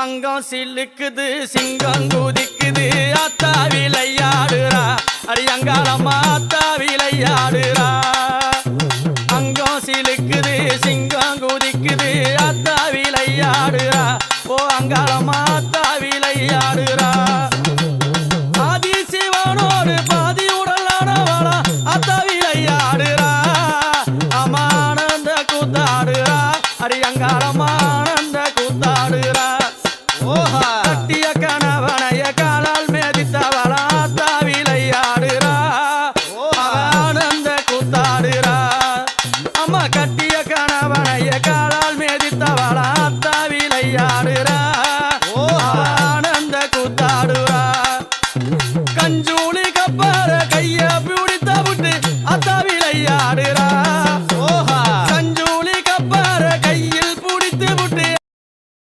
அங்கம் சில்லுக்குது சிங்கம் குதிக்குது அத்தா விளையாடுறா அடி அங்காளம்மா அத்தா விளையாடுறா அங்கம் சிலுக்குது சிங்கம் குதிக்குது அத்தா விளையாடுறா ஓ அங்காளம்மா அத்தா